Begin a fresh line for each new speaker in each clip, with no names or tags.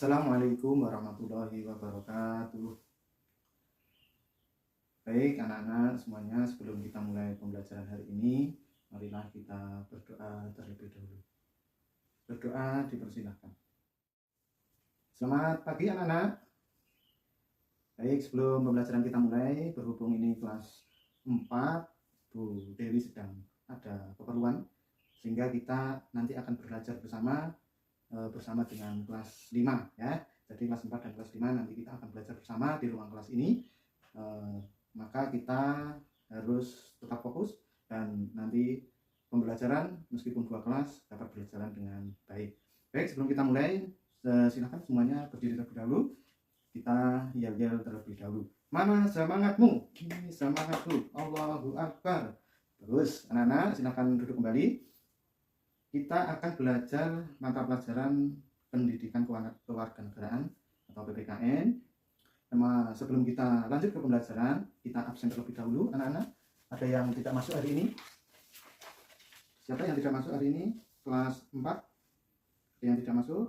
Assalamualaikum warahmatullahi wabarakatuh. Baik anak-anak semuanya, sebelum kita mulai pembelajaran hari ini, marilah kita berdoa terlebih dahulu. Berdoa dipersilahkan. Selamat pagi anak-anak. Baik, sebelum pembelajaran kita mulai, berhubung ini kelas 4, Bu Dewi sedang ada keperluan, sehingga kita nanti akan belajar bersama dengan kelas 5 ya. Jadi kelas 4 dan kelas 5 nanti kita akan belajar bersama di ruang kelas ini. Maka kita harus tetap fokus dan nanti pembelajaran meskipun 2 kelas dapat berjalan dengan baik. Baik, sebelum kita mulai, silakan semuanya berdiri terlebih dahulu. Kita yel-yel terlebih dahulu. Mana semangatmu? Ini semangatku. Allahu Akbar. Terus anak-anak silakan duduk kembali. Kita akan belajar mata pelajaran pendidikan kewarganegaraan atau PPKN. Sebelum kita lanjut ke pembelajaran, kita absen terlebih dahulu anak-anak. Ada yang tidak masuk hari ini? Siapa yang tidak masuk hari ini? Kelas 4? Ada yang tidak masuk?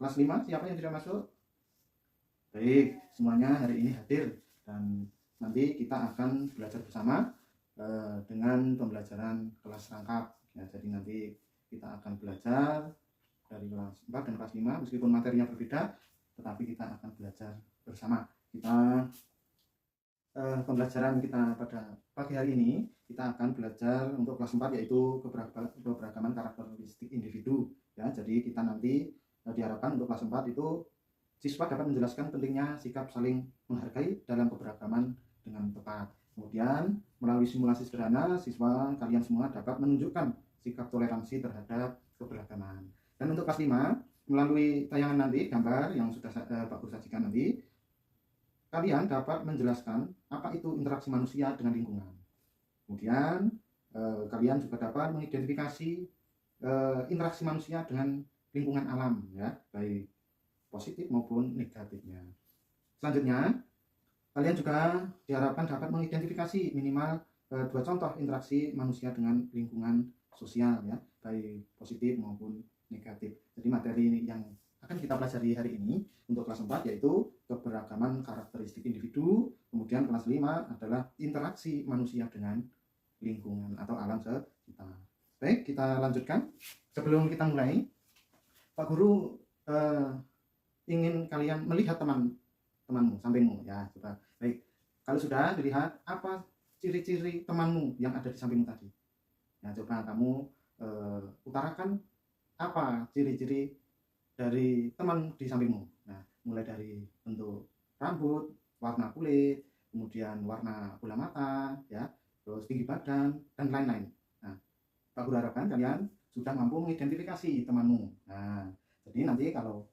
Kelas 5? Siapa yang tidak masuk? Baik, semuanya hari ini hadir. Dan nanti kita akan belajar bersama dengan pembelajaran kelas rangkap. Ya, jadi nanti kita akan belajar dari kelas 4 dan kelas 5 meskipun materinya berbeda, tetapi kita akan belajar bersama. Pembelajaran kita pada pagi hari ini kita akan belajar untuk kelas 4 yaitu keberagaman karakteristik individu ya. Jadi kita nanti diharapkan untuk kelas 4 itu siswa dapat menjelaskan pentingnya sikap saling menghargai dalam keberagaman dengan tepat. Kemudian melalui simulasi sederhana, siswa kalian semua dapat menunjukkan sikap toleransi terhadap keberagaman. Dan untuk kelas 5, melalui tayangan nanti, gambar yang sudah Pak Guru sajikan nanti, kalian dapat menjelaskan apa itu interaksi manusia dengan lingkungan. Kemudian kalian juga dapat mengidentifikasi interaksi manusia dengan lingkungan alam, ya, baik positif maupun negatifnya. Selanjutnya, kalian juga diharapkan dapat mengidentifikasi minimal 2 contoh interaksi manusia dengan lingkungan sosial, ya, baik positif maupun negatif. Jadi materi yang akan kita pelajari hari ini untuk kelas 4 yaitu keberagaman karakteristik individu, kemudian kelas 5 adalah interaksi manusia dengan lingkungan atau alam sekitar. Baik, kita lanjutkan. Sebelum kita mulai, Pak Guru ingin kalian melihat temanmu, sampingmu ya. Coba. Baik, kalau sudah dilihat, apa ciri-ciri temanmu yang ada di sampingmu tadi? Ya, coba kamu utarakan apa ciri-ciri dari teman di sampingmu. Nah, mulai dari bentuk rambut, warna kulit, kemudian warna bola mata, ya, terus tinggi badan dan lain-lain. Nah, Pak Guru harapkan kalian sudah mampu mengidentifikasi temanmu. Nah, jadi nanti kalau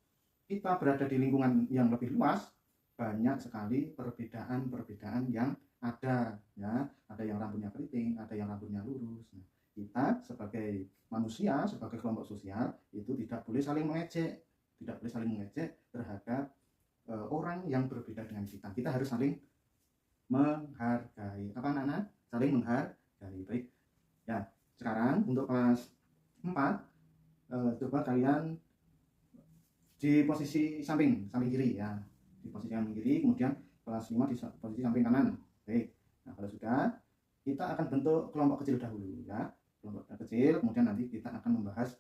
kita berada di lingkungan yang lebih luas, banyak sekali perbedaan-perbedaan yang ada, ya. Ada yang rambutnya keriting, ada yang rambutnya lurus. Nah, kita sebagai manusia, sebagai kelompok sosial itu tidak boleh saling mengejek, terhadap orang yang berbeda dengan kita. Kita harus saling menghargai. Apa anak-anak? Saling menghargai. Baik. Ya, sekarang untuk kelas 4 coba kalian di posisi samping kiri ya. Di posisi samping kiri, kemudian kelas 5 di posisi samping kanan. Baik. Nah, kalau sudah, kita akan bentuk kelompok kecil dahulu ya. Kelompok kecil, kemudian nanti kita akan membahas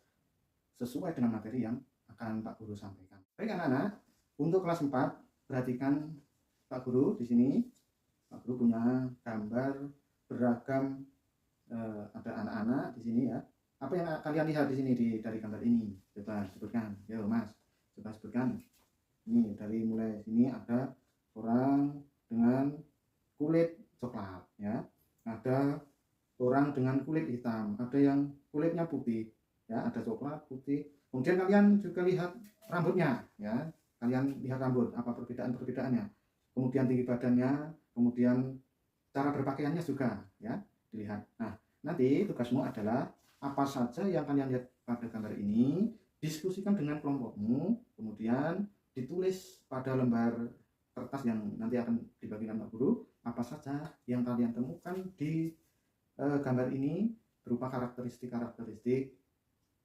sesuai dengan materi yang akan Pak Guru sampaikan. Baik anak-anak, untuk kelas 4 perhatikan Pak Guru di sini. Pak Guru punya gambar beragam, ada anak-anak di sini ya. Apa yang kalian lihat di sini dari gambar ini? Coba sebutkan. Yo, Mas. Coba sebutkan. Ini dari mulai sini ada orang dengan kulit coklat ya. Ada orang dengan kulit hitam, ada yang kulitnya putih, ya, ada coklat, putih. Kemudian kalian juga lihat rambutnya, ya. Kalian lihat rambut, apa perbedaan-perbedaannya. Kemudian tinggi badannya, kemudian cara berpakaiannya juga, ya, dilihat. Nah, nanti tugasmu adalah apa saja yang kalian lihat pada gambar ini, diskusikan dengan kelompokmu, kemudian ditulis pada lembar kertas yang nanti akan dibagikan Pak Guru, apa saja yang kalian temukan di gambar ini berupa karakteristik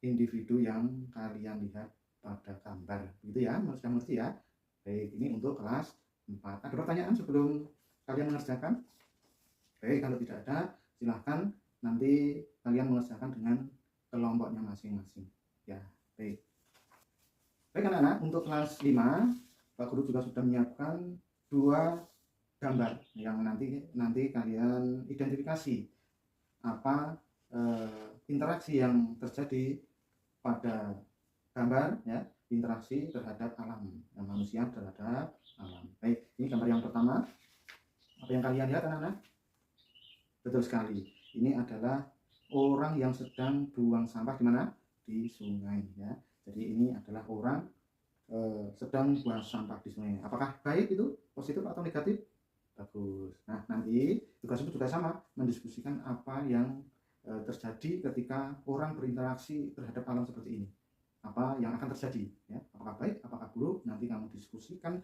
individu yang kalian lihat pada gambar. Gitu ya, sudah mengerti ya. Baik, ini untuk kelas 4. Ada pertanyaan sebelum kalian mengerjakan? Baik, kalau tidak ada, silahkan nanti kalian mengerjakan dengan kelompoknya masing-masing. Ya, baik. Baik anak-anak, untuk kelas 5, Pak Guru juga sudah menyiapkan 2 gambar yang nanti kalian identifikasi apa interaksi yang terjadi pada gambar ya, interaksi terhadap alam, manusia terhadap alam. Baik, ini gambar yang pertama. Apa yang kalian lihat anak-anak? Betul sekali. Ini adalah orang yang sedang buang sampah di mana? Di sungai ya. Jadi ini adalah orang sedang buang sampah di sungai. Apakah baik itu? Positif atau negatif? Bagus. Nah, nanti tugas itu juga sama, mendiskusikan apa yang terjadi ketika orang berinteraksi terhadap alam seperti ini. Apa yang akan terjadi ya? Apakah baik, apakah buruk? Nanti kamu diskusikan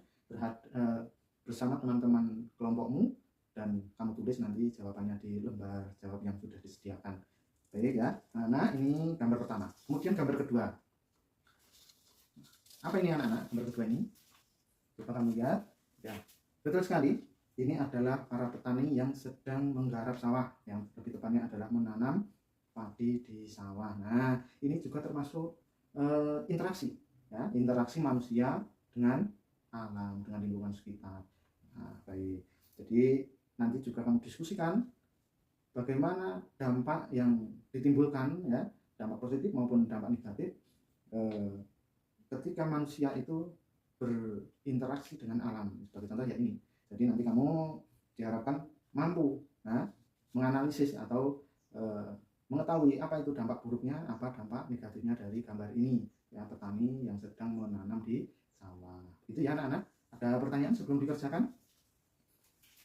bersama teman-teman kelompokmu dan kamu tulis nanti jawabannya di lembar jawab yang sudah disediakan. Baik ya. Nah, ini gambar pertama. Kemudian gambar kedua. Apa ini anak-anak? Gambar kedua ini. Coba kamu lihat. Ya, betul sekali. Ini adalah para petani yang sedang menggarap sawah. Yang lebih tepatnya adalah menanam padi di sawah. Nah, ini juga termasuk interaksi. Ya, interaksi manusia dengan alam, dengan lingkungan sekitar. Nah, baik. Jadi nanti juga kamu diskusikan bagaimana dampak yang ditimbulkan ya, dampak positif maupun dampak negatif ketika manusia itu berinteraksi dengan alam. Sebagai contoh ya ini. Jadi nanti kamu diharapkan mampu menganalisis atau mengetahui apa itu dampak buruknya, apa dampak negatifnya dari gambar ini ya, petani yang sedang menanam di sawah. Itu ya anak-anak. Ada pertanyaan sebelum dikerjakan?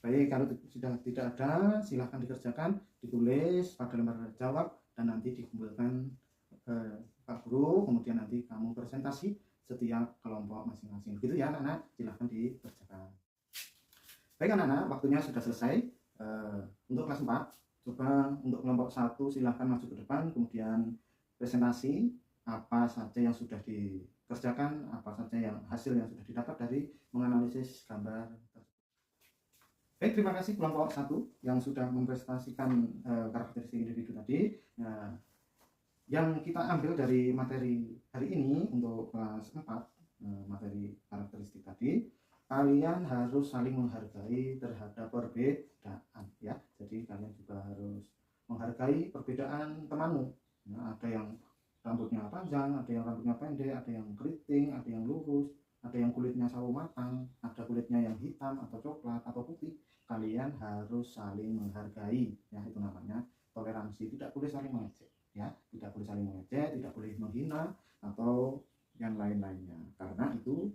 Baik, kalau sudah tidak ada, silahkan dikerjakan, ditulis pada lembar jawab, dan nanti dikumpulkan Pak Guru, kemudian nanti kamu presentasi setiap kelompok masing-masing. Begitu ya anak-anak, silahkan dikerjakan. Baik anak-anak, waktunya sudah selesai. Untuk kelas 4, coba untuk kelompok 1 silahkan maju ke depan, kemudian presentasi apa saja yang sudah dikerjakan, apa saja yang hasil yang sudah didapat dari menganalisis gambar. Baik, terima kasih kelompok 1 yang sudah mempresentasikan karakteristik individu tadi. Nah, yang kita ambil dari materi hari ini untuk kelas 4, materi karakteristik tadi, kalian harus saling menghargai terhadap perbedaan ya. Jadi kalian juga harus menghargai perbedaan temanmu. Nah, ada yang rambutnya panjang, ada yang rambutnya pendek, ada yang keriting, ada yang lurus, ada yang kulitnya sawo matang, ada kulitnya yang hitam atau coklat atau putih. Kalian harus saling menghargai ya, itu namanya toleransi. Tidak boleh saling mengejek ya, tidak boleh saling mengejek, tidak boleh menghina atau yang lain-lainnya, karena itu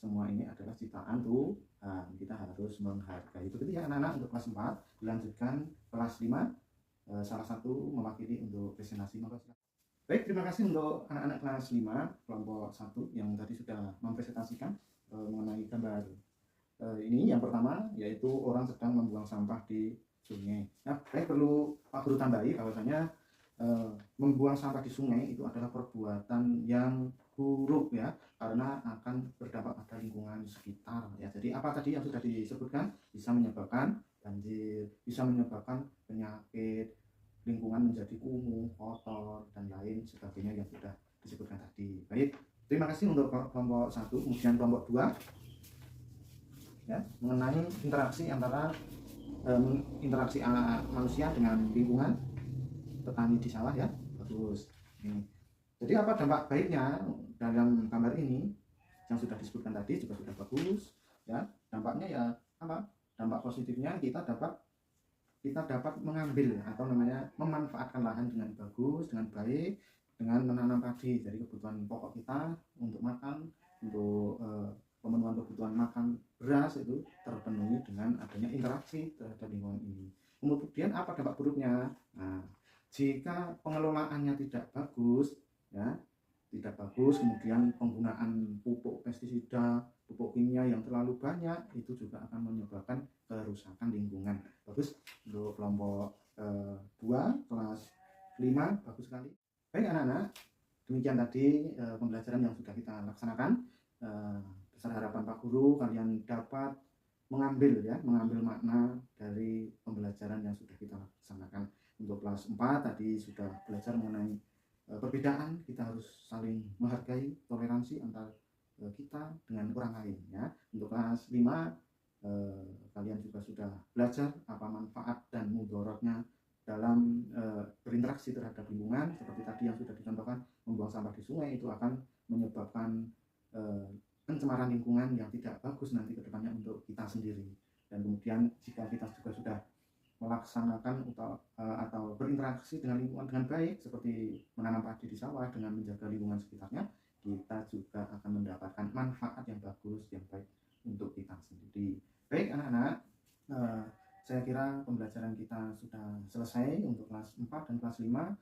semua ini adalah ciptaan Tuhan. Kita harus menghargai. Begitu ya anak-anak untuk kelas 4. Dilanjutkan kelas 5, salah satu mewakili untuk presentasi. Baik, terima kasih untuk anak-anak kelas 5 kelompok 1 yang tadi sudah mempresentasikan mengenai gambar ini. Yang pertama yaitu orang sedang membuang sampah di sungai. Nah, saya perlu Pak Guru tambahi bahwasanya membuang sampah di sungai itu adalah perbuatan yang buruk ya, karena akan berdampak pada lingkungan sekitar ya. Jadi apa tadi yang sudah disebutkan, bisa menyebabkan banjir, bisa menyebabkan penyakit, lingkungan menjadi kumuh, kotor, dan lain sebagainya yang sudah disebutkan tadi. Baik, terima kasih untuk kelompok 1. Kemudian kelompok 2 ya, mengenai interaksi antara interaksi manusia dengan lingkungan, petani di sawah ya. Bagus. Ini. Jadi apa dampak baiknya dalam gambar ini yang sudah disebutkan tadi juga sudah bagus ya. Dampaknya ya apa? Dampak positifnya kita dapat mengambil atau namanya memanfaatkan lahan dengan bagus, dengan baik, dengan menanam padi. Jadi kebutuhan pokok kita untuk makan, untuk pemenuhan kebutuhan makan beras itu terpenuhi dengan adanya interaksi terhadap lingkungan ini. Kemudian apa dampak buruknya? Nah, jika pengelolaannya tidak bagus ya, tidak bagus, kemudian penggunaan pupuk pestisida, pupuk kimia yang terlalu banyak, itu juga akan menyebabkan kerusakan lingkungan. Bagus untuk kelompok 2 kelas 5, bagus sekali. Baik anak-anak, demikian tadi pembelajaran yang sudah kita laksanakan. eh, besar harapan Pak Guru kalian dapat mengambil makna dari pembelajaran yang sudah kita laksanakan. Untuk kelas 4 tadi sudah belajar mengenai perbedaan, kita harus saling menghargai, toleransi antar kita dengan orang lain ya. Untuk kelas 5 kalian juga sudah belajar apa manfaat dan mudaratnya dalam berinteraksi terhadap lingkungan, seperti tadi yang sudah dicontohkan, membuang sampah di sungai itu akan menyebabkan pencemaran lingkungan yang tidak bagus nanti ke depannya untuk kita sendiri. Dan kemudian jika kita juga sudah melaksanakan atau berinteraksi dengan lingkungan dengan baik, seperti menanam padi di sawah dengan menjaga lingkungan sekitarnya, kita juga akan mendapatkan manfaat yang bagus, yang baik untuk kita sendiri. Baik anak-anak, saya kira pembelajaran kita sudah selesai untuk kelas 4 dan kelas 5.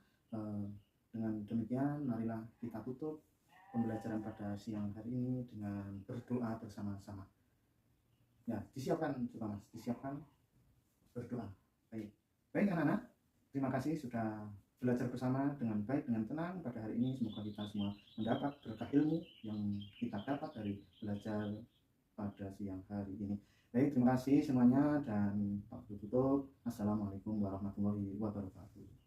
Dengan demikian marilah kita tutup pembelajaran pada siang hari ini dengan berdoa bersama-sama. Ya, disiapkan coba Mas, disiapkan berdoa. Baik anak-anak, terima kasih sudah belajar bersama dengan baik, dengan tenang pada hari ini. Semoga kita semua mendapat berkah ilmu yang kita dapat dari belajar pada siang hari ini. Baik, terima kasih semuanya dan Pak Guru tutup. Assalamualaikum warahmatullahi wabarakatuh.